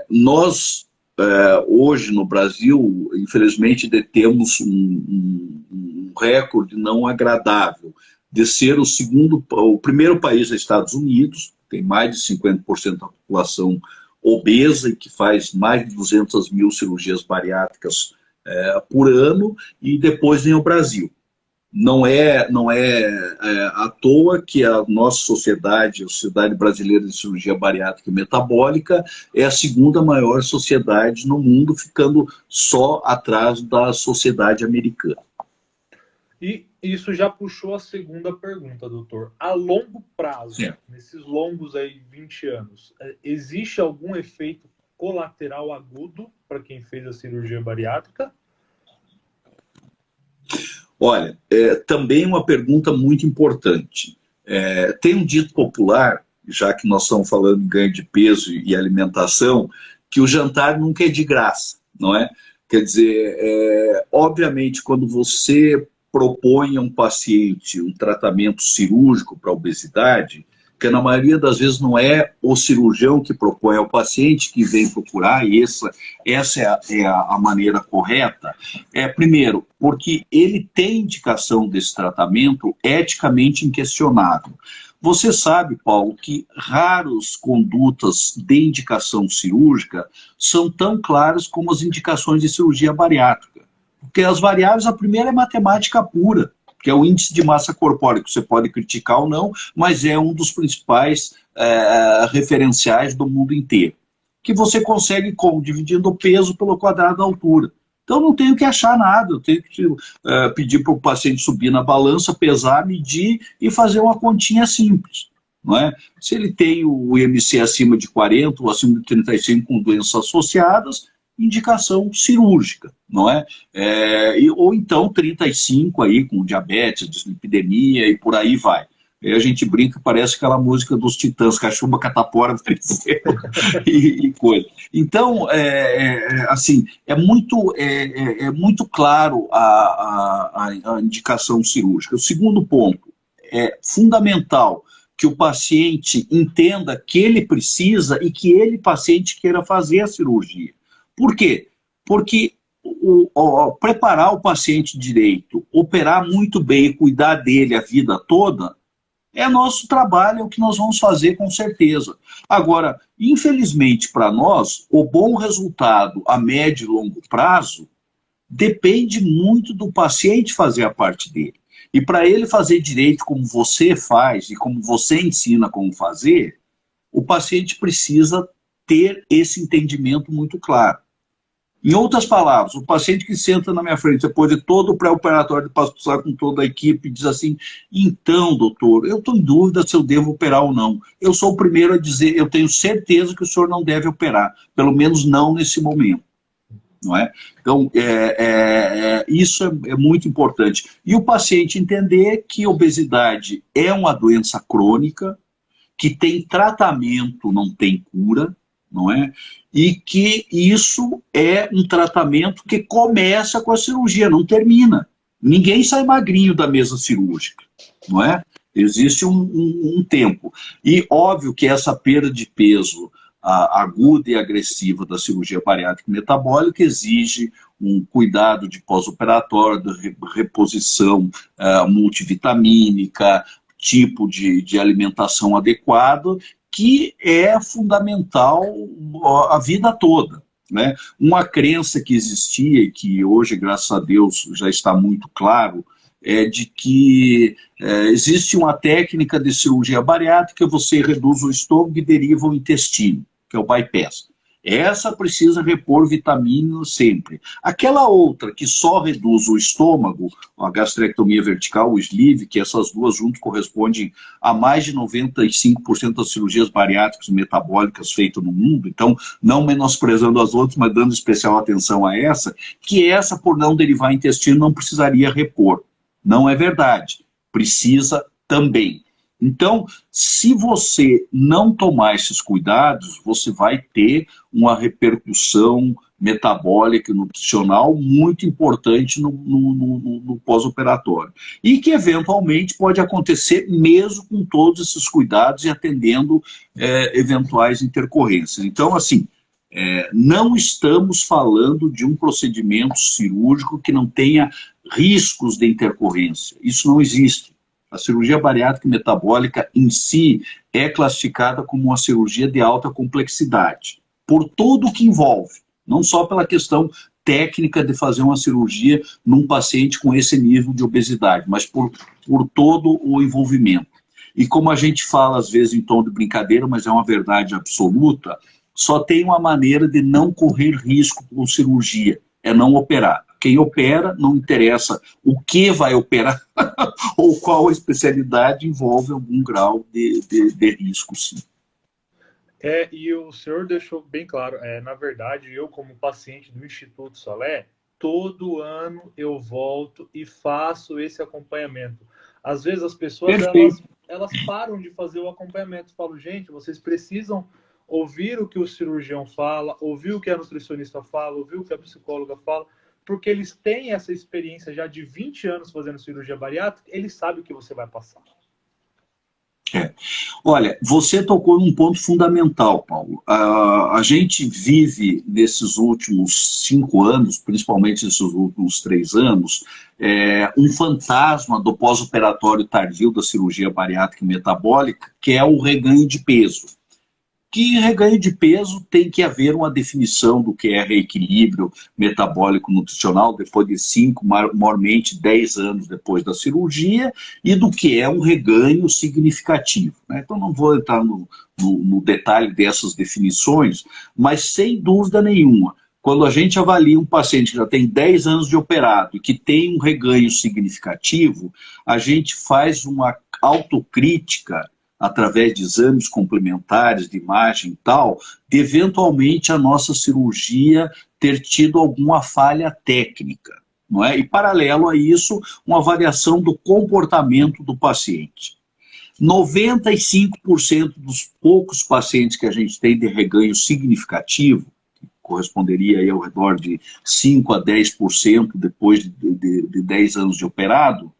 Nós, hoje no Brasil, infelizmente, detemos um recorde não agradável de ser o primeiro país dos Estados Unidos, tem mais de 50% da população obesa e que faz mais de 200 mil cirurgias bariátricas por ano, e depois vem o Brasil. Não é à toa que a nossa sociedade, a Sociedade Brasileira de Cirurgia Bariátrica e Metabólica, é a segunda maior sociedade no mundo, ficando só atrás da sociedade americana. E isso já puxou a segunda pergunta, doutor. A longo prazo, nesses longos aí 20 anos, existe algum efeito colateral agudo para quem fez a cirurgia bariátrica? Olha, também uma pergunta muito importante. Tem um dito popular, já que nós estamos falando em ganho de peso e alimentação, que o jantar nunca é de graça, não é? Quer dizer, obviamente, quando você propõe a um paciente um tratamento cirúrgico para a obesidade, que na maioria das vezes não é o cirurgião que propõe, é o paciente que vem procurar, e essa é a maneira correta. Primeiro, porque ele tem indicação desse tratamento eticamente inquestionável. Você sabe, Paulo, que raras condutas de indicação cirúrgica são tão claras como as indicações de cirurgia bariátrica. Porque as variáveis, a primeira é matemática pura, que é o índice de massa corpórea, que você pode criticar ou não, mas é um dos principais referenciais do mundo inteiro. Que você consegue como? Dividindo o peso pelo quadrado da altura. Então não tenho que achar nada, eu tenho que pedir para o paciente subir na balança, pesar, medir e fazer uma continha simples. Não é? Se ele tem o IMC acima de 40 ou acima de 35 com doenças associadas, indicação cirúrgica, não é? Ou então 35 aí com diabetes, dislipidemia e por aí vai. Aí a gente brinca, parece aquela música dos Titãs, cachumba, catapora, e coisa. Então, assim, é muito claro a indicação cirúrgica. O segundo ponto, é fundamental que o paciente entenda que ele precisa e que ele, paciente, queira fazer a cirurgia. Por quê? Porque preparar o paciente direito, operar muito bem e cuidar dele a vida toda, é nosso trabalho, é o que nós vamos fazer com certeza. Agora, infelizmente para nós, o bom resultado a médio e longo prazo depende muito do paciente fazer a parte dele. E para ele fazer direito como você faz e como você ensina como fazer, o paciente precisa ter esse entendimento muito claro. Em outras palavras, o paciente que senta na minha frente, depois de todo o pré-operatório, de passar com toda a equipe, diz assim, então, doutor, eu estou em dúvida se eu devo operar ou não. Eu sou o primeiro a dizer, eu tenho certeza que o senhor não deve operar, pelo menos não nesse momento. Não é? Então, isso é muito importante. E o paciente entender que obesidade é uma doença crônica, que tem tratamento, não tem cura, não é? E que isso é um tratamento que começa com a cirurgia, não termina. Ninguém sai magrinho da mesa cirúrgica, não é? Existe um tempo. E óbvio que essa perda de peso aguda e agressiva da cirurgia bariátrica metabólica exige um cuidado de pós-operatório, de reposição multivitamínica, tipo de alimentação adequado, que é fundamental a vida toda. Né? Uma crença que existia e que hoje, graças a Deus, já está muito claro, é de que existe uma técnica de cirurgia bariátrica, você reduz o estômago e deriva o intestino, que é o bypass. Essa precisa repor vitamina sempre. Aquela outra que só reduz o estômago, a gastrectomia vertical, o sleeve, que essas duas juntas correspondem a mais de 95% das cirurgias bariátricas e metabólicas feitas no mundo, então não menosprezando as outras, mas dando especial atenção a essa, que essa, por não derivar intestino, não precisaria repor. Não é verdade. Precisa também. Então, se você não tomar esses cuidados, você vai ter uma repercussão metabólica e nutricional muito importante no pós-operatório. E que, eventualmente, pode acontecer mesmo com todos esses cuidados e atendendo eventuais intercorrências. Então, assim, não estamos falando de um procedimento cirúrgico que não tenha riscos de intercorrência. Isso não existe. A cirurgia bariátrica e metabólica em si é classificada como uma cirurgia de alta complexidade, por tudo o que envolve, não só pela questão técnica de fazer uma cirurgia num paciente com esse nível de obesidade, mas por todo o envolvimento. E como a gente fala às vezes em tom de brincadeira, mas é uma verdade absoluta, só tem uma maneira de não correr risco com cirurgia, é não operar. Quem opera, não interessa o que vai operar ou qual a especialidade, envolve algum grau de risco, sim. E o senhor deixou bem claro, na verdade, eu como paciente do Instituto Salé, todo ano eu volto e faço esse acompanhamento. Às vezes as pessoas elas param de fazer o acompanhamento, falam, gente, vocês precisam ouvir o que o cirurgião fala, ouvir o que a nutricionista fala, ouvir o que a psicóloga fala, porque eles têm essa experiência já de 20 anos fazendo cirurgia bariátrica, eles sabem o que você vai passar. Olha, você tocou num ponto fundamental, Paulo. A gente vive nesses últimos 5 anos, principalmente nesses últimos 3 anos, um fantasma do pós-operatório tardio da cirurgia bariátrica e metabólica, que é o reganho de peso. Que reganho de peso tem que haver uma definição do que é reequilíbrio metabólico nutricional depois de 5, maiormente 10 anos depois da cirurgia, e do que é um reganho significativo, né? Então não vou entrar no detalhe dessas definições, mas sem dúvida nenhuma, quando a gente avalia um paciente que já tem 10 anos de operado e que tem um reganho significativo, a gente faz uma autocrítica através de exames complementares, de imagem e tal, de eventualmente a nossa cirurgia ter tido alguma falha técnica, não é? E paralelo a isso, uma avaliação do comportamento do paciente. 95% dos poucos pacientes que a gente tem de reganho significativo, que corresponderia aí ao redor de 5 a 10% depois de 10 anos de operado,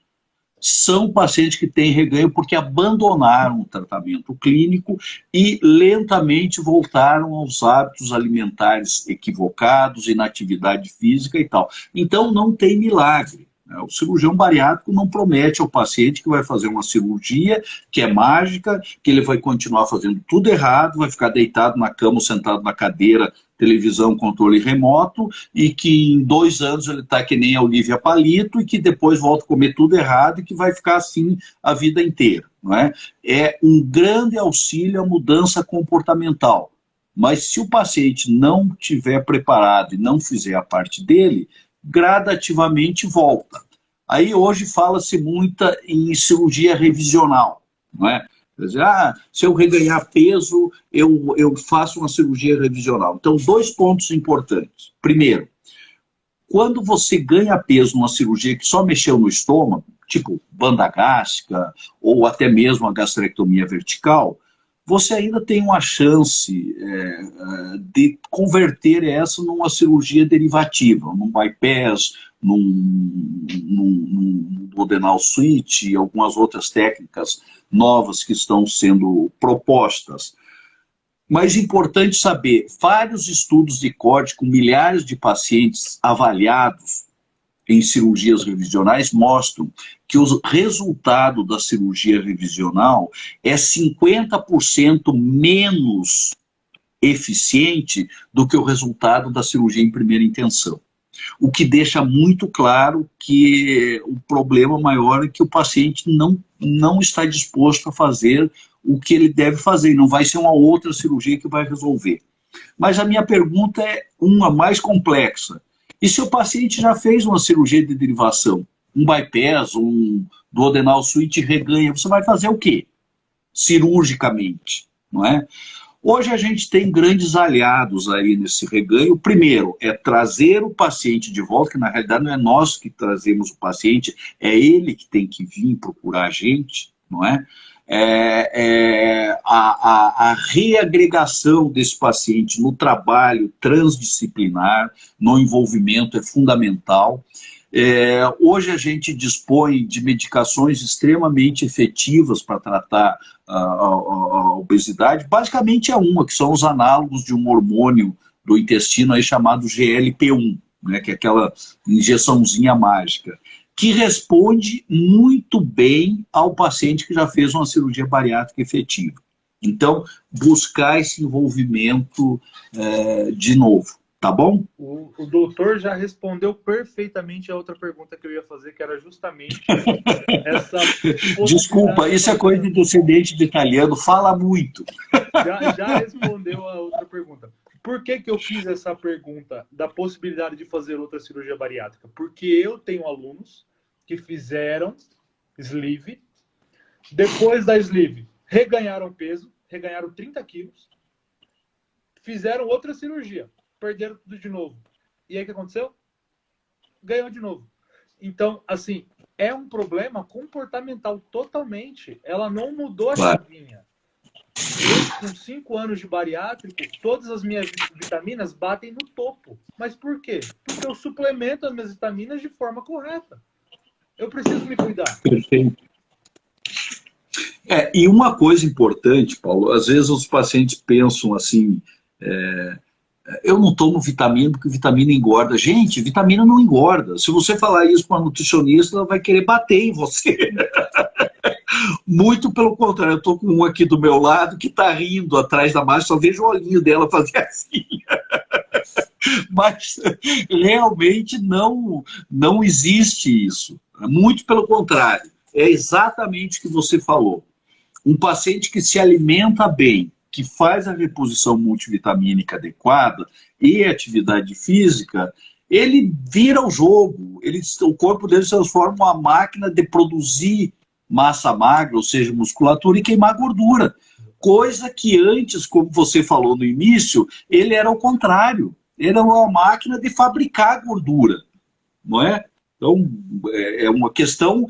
são pacientes que têm reganho porque abandonaram o tratamento clínico e lentamente voltaram aos hábitos alimentares equivocados, inatividade física e tal. Então não tem milagre. O cirurgião bariátrico não promete ao paciente que vai fazer uma cirurgia que é mágica, que ele vai continuar fazendo tudo errado, vai ficar deitado na cama ou sentado na cadeira, televisão, controle remoto, e que em 2 anos ele está que nem a Olívia Palito e que depois volta a comer tudo errado e que vai ficar assim a vida inteira, não é? É um grande auxílio à mudança comportamental. Mas se o paciente não estiver preparado e não fizer a parte dele, gradativamente volta. Aí hoje fala-se muito em cirurgia revisional, não é? Quer dizer, se eu reganhar peso, eu faço uma cirurgia revisional. Então, 2 pontos importantes. Primeiro, quando você ganha peso numa cirurgia que só mexeu no estômago, tipo banda gástrica ou até mesmo a gastrectomia vertical, você ainda tem uma chance de converter essa numa cirurgia derivativa, num bypass, num duodenal switch e algumas outras técnicas novas que estão sendo propostas. Mas é importante saber, vários estudos de corte com milhares de pacientes avaliados em cirurgias revisionais mostram que o resultado da cirurgia revisional é 50% menos eficiente do que o resultado da cirurgia em primeira intenção. O que deixa muito claro que o problema maior é que o paciente não está disposto a fazer o que ele deve fazer, não vai ser uma outra cirurgia que vai resolver. Mas a minha pergunta é uma mais complexa. E se o paciente já fez uma cirurgia de derivação, um bypass, um duodenal switch reganha, você vai fazer o quê? Cirurgicamente, não é? Hoje a gente tem grandes aliados aí nesse reganho. O primeiro é trazer o paciente de volta, que na realidade não é nós que trazemos o paciente, é ele que tem que vir procurar a gente, não é? a reagregação desse paciente no trabalho transdisciplinar, no envolvimento é fundamental. Hoje a gente dispõe de medicações extremamente efetivas para tratar a obesidade. Basicamente é uma, que são os análogos de um hormônio do intestino aí chamado GLP-1, né, que é aquela injeçãozinha mágica, que responde muito bem ao paciente que já fez uma cirurgia bariátrica efetiva. Então, buscar esse envolvimento de novo, tá bom? O doutor já respondeu perfeitamente a outra pergunta que eu ia fazer, que era justamente essa... Desculpa, isso é coisa de descendente de italiano, fala muito. Já respondeu a outra pergunta. Por que eu fiz essa pergunta da possibilidade de fazer outra cirurgia bariátrica? Porque eu tenho alunos que fizeram sleeve, depois da sleeve reganharam peso, reganharam 30 quilos, fizeram outra cirurgia, perderam tudo de novo. E aí o que aconteceu? Ganhou de novo. Então, assim, é um problema comportamental totalmente. Ela não mudou a chavinha. Eu, com 5 anos de bariátrico, todas as minhas vitaminas batem no topo. Mas por quê? Porque eu suplemento as minhas vitaminas de forma correta. Eu preciso me cuidar. Perfeito. E uma coisa importante, Paulo, às vezes os pacientes pensam assim, eu não tomo vitamina porque vitamina engorda. Gente, vitamina não engorda. Se você falar isso para uma nutricionista, ela vai querer bater em você. Muito pelo contrário, eu estou com um aqui do meu lado que está rindo atrás da máscara, só vejo o olhinho dela fazer assim. Mas realmente não existe isso. Muito pelo contrário. É exatamente o que você falou. Um paciente que se alimenta bem, que faz a reposição multivitamínica adequada e atividade física, ele vira o jogo. O corpo dele se transforma em uma máquina de produzir massa magra, ou seja, musculatura, e queimar gordura. Coisa que antes, como você falou no início, ele era o contrário. Ele era uma máquina de fabricar gordura, não é? Então, é uma questão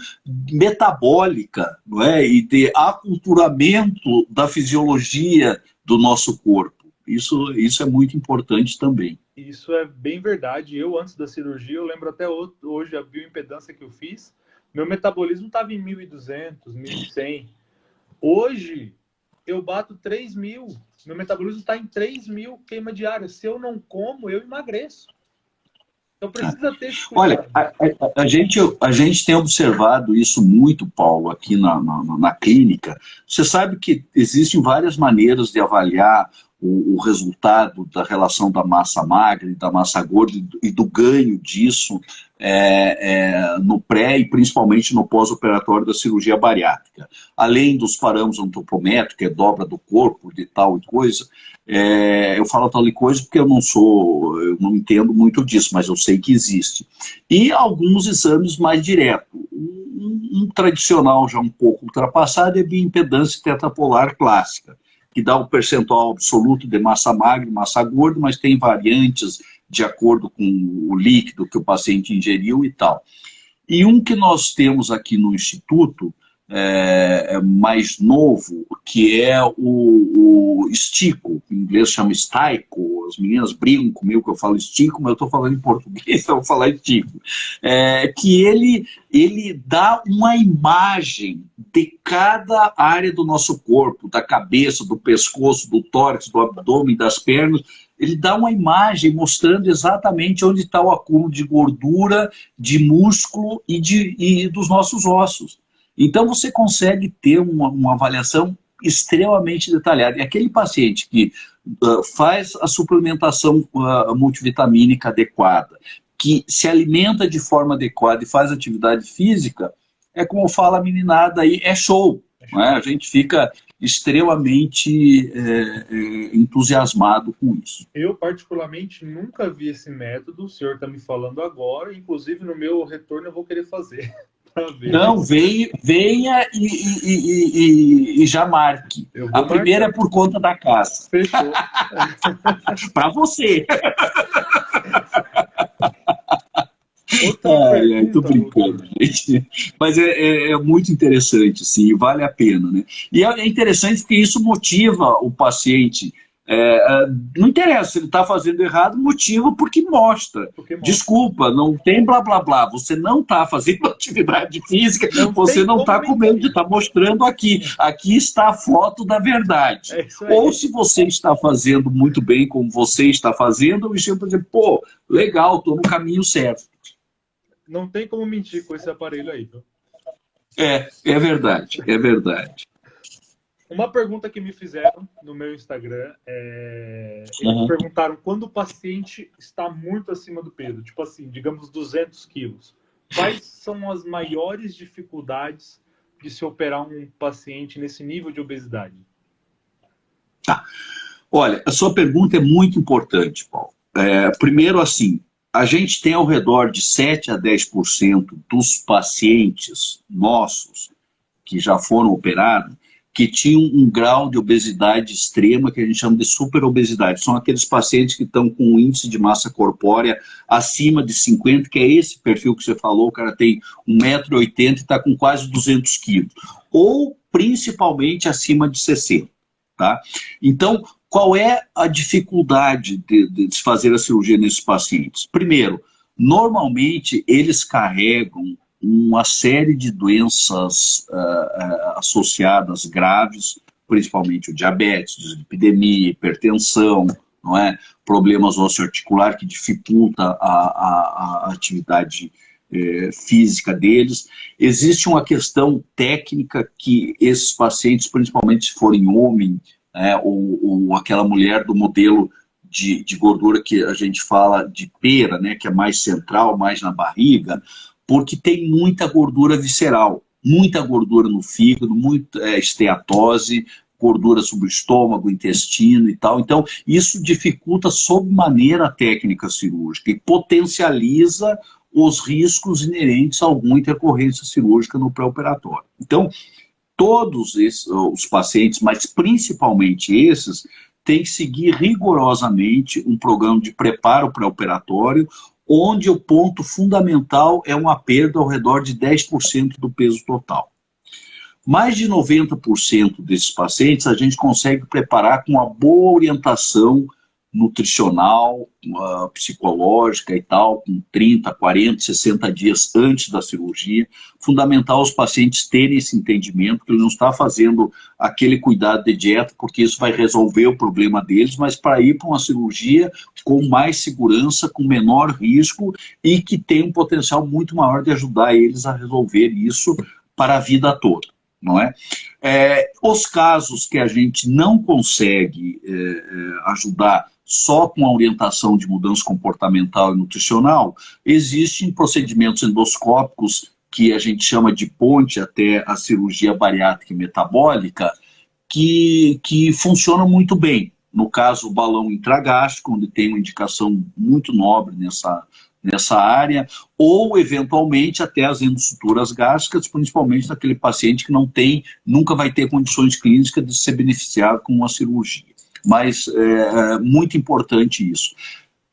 metabólica, não é? E de aculturamento da fisiologia do nosso corpo. Isso é muito importante também. Isso é bem verdade. Eu, antes da cirurgia, eu lembro até hoje a bioimpedância que eu fiz, meu metabolismo estava em 1.200, 1.100. Hoje, eu bato 3.000. Meu metabolismo está em 3.000 queima diária. Se eu não como, eu emagreço. Então precisa ter esse cuidado. Olha, a gente tem observado isso muito, Paulo, aqui na clínica. Você sabe que existem várias maneiras de avaliar o resultado da relação da massa magra e da massa gorda e do ganho disso no pré e principalmente no pós-operatório da cirurgia bariátrica. Além dos parâmetros antropométricos, que é dobra do corpo, de tal e coisa, eu falo tal e coisa porque eu não entendo muito disso, mas eu sei que existe. E alguns exames mais diretos. Um tradicional já um pouco ultrapassado é a bioimpedância tetrapolar clássica, que dá o percentual absoluto de massa magra e massa gorda, mas tem variantes de acordo com o líquido que o paciente ingeriu e tal. E um que nós temos aqui no Instituto, mais novo, que é o estico, em inglês chama staico, as meninas brigam comigo que eu falo estico, mas eu estou falando em português, então eu vou falar estico, que ele dá uma imagem de cada área do nosso corpo, da cabeça, do pescoço, do tórax, do abdômen, das pernas. Ele dá uma imagem mostrando exatamente onde está o acúmulo de gordura, de músculo e dos nossos ossos. Então você consegue ter uma avaliação extremamente detalhada. E aquele paciente que faz a suplementação multivitamínica adequada, que se alimenta de forma adequada e faz atividade física, é como fala a meninada aí, é show. Não é? A gente fica extremamente entusiasmado com isso. Eu, particularmente, nunca vi esse método, o senhor está me falando agora, inclusive no meu retorno eu vou querer fazer. Não, venha e já marque. A primeira é por conta da casa. Fechou. Para você. Outra Tô pergunta, brincando, doutor. gente. Mas é muito interessante, sim, vale a pena, né? E é interessante porque isso motiva o paciente. Não interessa se ele está fazendo errado, motiva porque mostra. Porque mostra. Desculpa, não tem blá blá blá. Você não está fazendo atividade física, Não você tem não como está comendo, mentir. está mostrando aqui. Aqui está a foto da verdade. É isso Ou aí. se você está fazendo muito bem como você está fazendo, eu me chamo para dizer, pô, legal, estou no caminho certo. Não tem como mentir com esse aparelho aí, viu? É verdade, é verdade. Uma pergunta que me fizeram no meu Instagram eles perguntaram quando o paciente está muito acima do peso, tipo assim, digamos 200 quilos. Quais são as maiores dificuldades de se operar um paciente nesse nível de obesidade? Tá. Olha, a sua pergunta é muito importante, Paulo. Primeiro, assim, a gente tem ao redor de 7 a 10% dos pacientes nossos que já foram operados que tinham um grau de obesidade extrema que a gente chama de superobesidade. São aqueles pacientes que estão com um índice de massa corpórea acima de 50, que é esse perfil que você falou, o cara tem 1,80 m e está com quase 200 quilos. Ou principalmente acima de 60. Tá? Então, qual é a dificuldade de se fazer a cirurgia nesses pacientes? Primeiro, normalmente eles carregam uma série de doenças associadas graves, principalmente o diabetes, dislipidemia, hipertensão, não é? Problemas osteoarticulares que dificulta a atividade física deles. Existe uma questão técnica que esses pacientes, principalmente se forem homem, ou aquela mulher do modelo de gordura que a gente fala de pera, né, que é mais central, mais na barriga, porque tem muita gordura visceral, muita gordura no fígado, muita esteatose, gordura sobre o estômago, intestino e tal. Então, isso dificulta sobremaneira a técnica cirúrgica e potencializa os riscos inerentes a alguma intercorrência cirúrgica no pré-operatório. Então, todos os pacientes, mas principalmente esses, têm que seguir rigorosamente um programa de preparo pré-operatório, onde o ponto fundamental é uma perda ao redor de 10% do peso total. Mais de 90% desses pacientes a gente consegue preparar com uma boa orientação nutricional, psicológica e tal, com 30, 40, 60 dias antes da cirurgia. Fundamental os pacientes terem esse entendimento que ele não está fazendo aquele cuidado de dieta porque isso vai resolver o problema deles, mas para ir para uma cirurgia com mais segurança, com menor risco e que tem um potencial muito maior de ajudar eles a resolver isso para a vida toda. Não é? Os casos que a gente não consegue ajudar só com a orientação de mudança comportamental e nutricional, existem procedimentos endoscópicos que a gente chama de ponte até a cirurgia bariátrica e metabólica, que funcionam muito bem. No caso, o balão intragástrico, onde tem uma indicação muito nobre nessa área, ou eventualmente até as endosuturas gástricas, principalmente naquele paciente que nunca vai ter condições clínicas de se beneficiar com uma cirurgia. Mas é muito importante isso.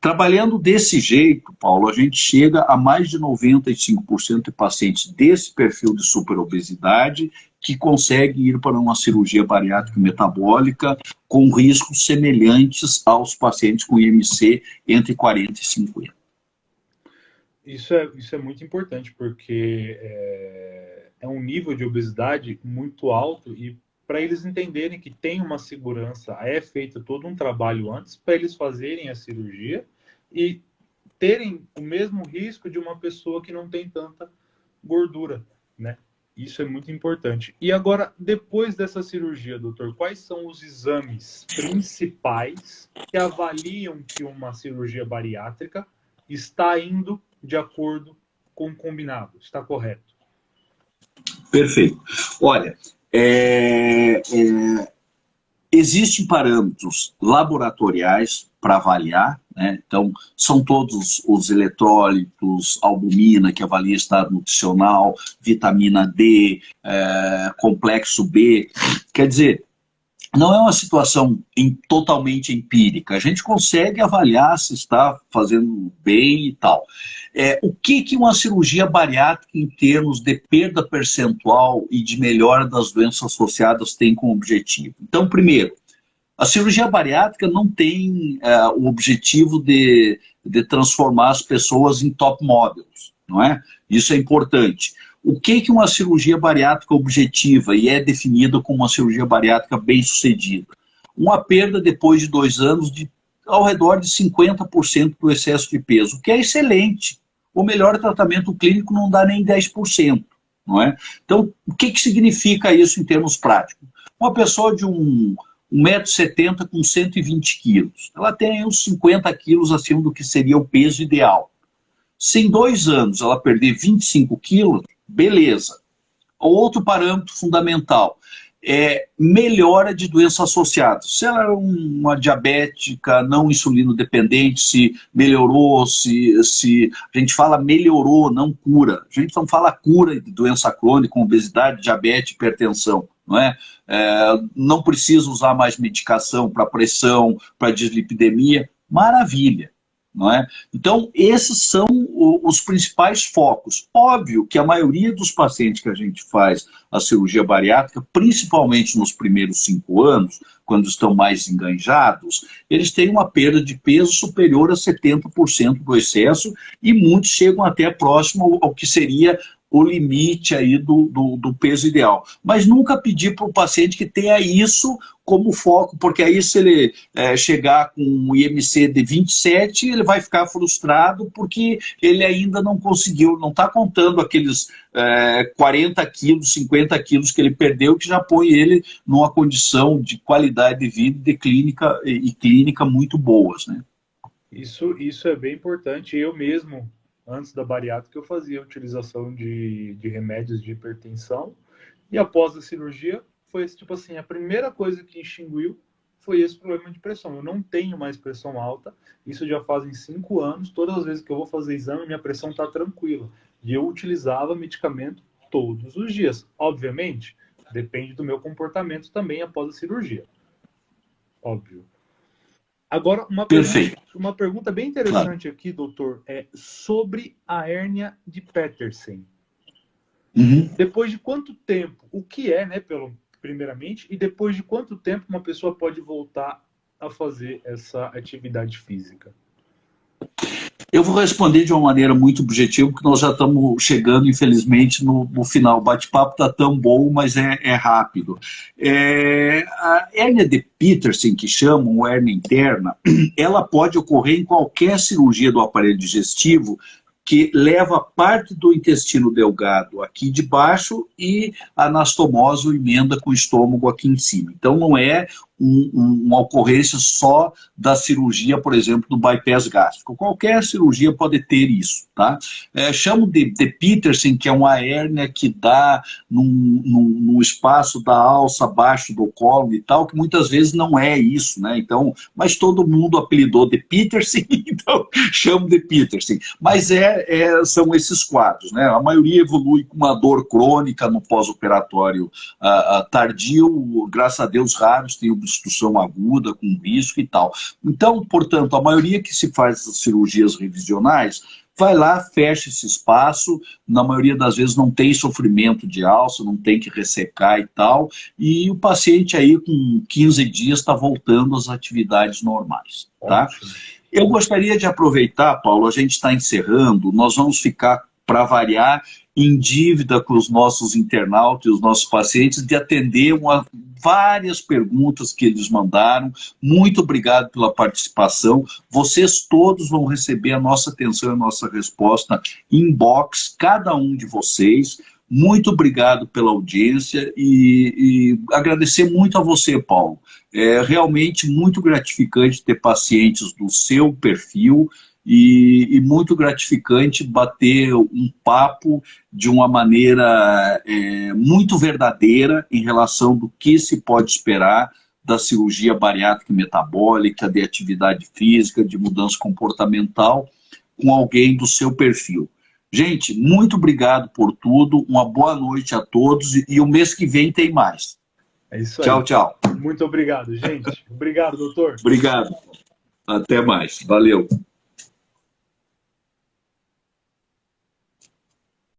Trabalhando desse jeito, Paulo, a gente chega a mais de 95% de pacientes desse perfil de superobesidade que conseguem ir para uma cirurgia bariátrica e metabólica com riscos semelhantes aos pacientes com IMC entre 40 e 50. Isso é muito importante, porque é um nível de obesidade muito alto e para eles entenderem que tem uma segurança, é feito todo um trabalho antes para eles fazerem a cirurgia e terem o mesmo risco de uma pessoa que não tem tanta gordura, né? Isso é muito importante. E agora, depois dessa cirurgia, doutor, quais são os exames principais que avaliam que uma cirurgia bariátrica está indo de acordo com o combinado, está correto? Perfeito. Olha, existem parâmetros laboratoriais para avaliar, né? Então, são todos os eletrólitos, albumina, que avalia estado nutricional, vitamina D, complexo B. Quer dizer, não é uma situação totalmente empírica. A gente consegue avaliar se está fazendo bem e tal. O que uma cirurgia bariátrica em termos de perda percentual e de melhora das doenças associadas tem como objetivo? Então, primeiro, a cirurgia bariátrica não tem o objetivo de transformar as pessoas em top models, não é? Isso é importante. O que uma cirurgia bariátrica objetiva e é definida como uma cirurgia bariátrica bem-sucedida? Uma perda depois de 2 anos de ao redor de 50% do excesso de peso, o que é excelente. O melhor tratamento clínico não dá nem 10%, não é? Então, o que significa isso em termos práticos? Uma pessoa de 1,70 m com 120 quilos, ela tem uns 50 quilos acima do que seria o peso ideal. Se em 2 anos ela perder 25 quilos, beleza. Outro parâmetro fundamental é melhora de doenças associadas. Se ela é uma diabética não insulino dependente, se melhorou, se a gente fala melhorou, não cura. A gente não fala cura de doença crônica, obesidade, diabetes, hipertensão. Não é? Não precisa usar mais medicação para pressão, para dislipidemia. Maravilha. Não é? Então, esses são os principais focos. Óbvio que a maioria dos pacientes que a gente faz a cirurgia bariátrica, principalmente nos primeiros 5 anos, quando estão mais enganjados, eles têm uma perda de peso superior a 70% do excesso e muitos chegam até próximo ao que seria o limite aí do peso ideal. Mas nunca pedir para o paciente que tenha isso como foco, porque aí se ele chegar com um IMC de 27, ele vai ficar frustrado porque ele ainda não conseguiu, não está contando aqueles 40 quilos, 50 quilos que ele perdeu, que já põe ele numa condição de qualidade de vida e clínica muito boas, né? Isso é bem importante. Eu mesmo, antes da bariátrica, eu fazia utilização de remédios de hipertensão e após a cirurgia foi tipo assim, a primeira coisa que extinguiu foi esse problema de pressão. Eu não tenho mais pressão alta, isso já fazem 5 anos, todas as vezes que eu vou fazer exame, minha pressão está tranquila. E eu utilizava medicamento todos os dias. Obviamente, depende do meu comportamento também após a cirurgia. Óbvio. Agora, uma pergunta bem interessante aqui, doutor, é sobre a hérnia de Petersen. Uhum. Depois de quanto tempo, o que é, né, primeiramente, e depois de quanto tempo uma pessoa pode voltar a fazer essa atividade física? Eu vou responder de uma maneira muito objetiva, porque nós já estamos chegando, infelizmente, no final. O bate-papo está tão bom, mas é rápido. A hérnia de Petersen, que chamam hérnia interna, ela pode ocorrer em qualquer cirurgia do aparelho digestivo que leva parte do intestino delgado aqui de baixo e a anastomose ou emenda com o estômago aqui em cima. Então não é uma ocorrência só da cirurgia, por exemplo, do bypass gástrico. Qualquer cirurgia pode ter isso, tá? Chamo de Petersen, que é uma hérnia que dá no espaço da alça abaixo do colo e tal, que muitas vezes não é isso, né? Então, mas todo mundo apelidou de Petersen, então chamo de Petersen. Mas são esses quadros, né? A maioria evolui com uma dor crônica no pós-operatório tardio, graças a Deus raros, tem obstrução aguda com risco e tal. Então, portanto, a maioria que se faz essas cirurgias revisionais vai lá, fecha esse espaço, na maioria das vezes não tem sofrimento de alça, não tem que ressecar e tal, e o paciente aí com 15 dias está voltando às atividades normais, tá? Ótimo. Eu gostaria de aproveitar, Paulo, a gente está encerrando, nós vamos ficar, para variar, em dívida com os nossos internautas e os nossos pacientes de atender várias perguntas que eles mandaram. Muito obrigado pela participação. Vocês todos vão receber a nossa atenção e a nossa resposta inbox, cada um de vocês. Muito obrigado pela audiência e agradecer muito a você, Paulo. É realmente muito gratificante ter pacientes do seu perfil e muito gratificante bater um papo de uma maneira muito verdadeira em relação do que se pode esperar da cirurgia bariátrica e metabólica, de atividade física, de mudança comportamental com alguém do seu perfil. Gente, muito obrigado por tudo, uma boa noite a todos e o mês que vem tem mais. É isso aí. Tchau, tchau. Muito obrigado, gente. Obrigado, doutor. Obrigado. Até mais. Valeu.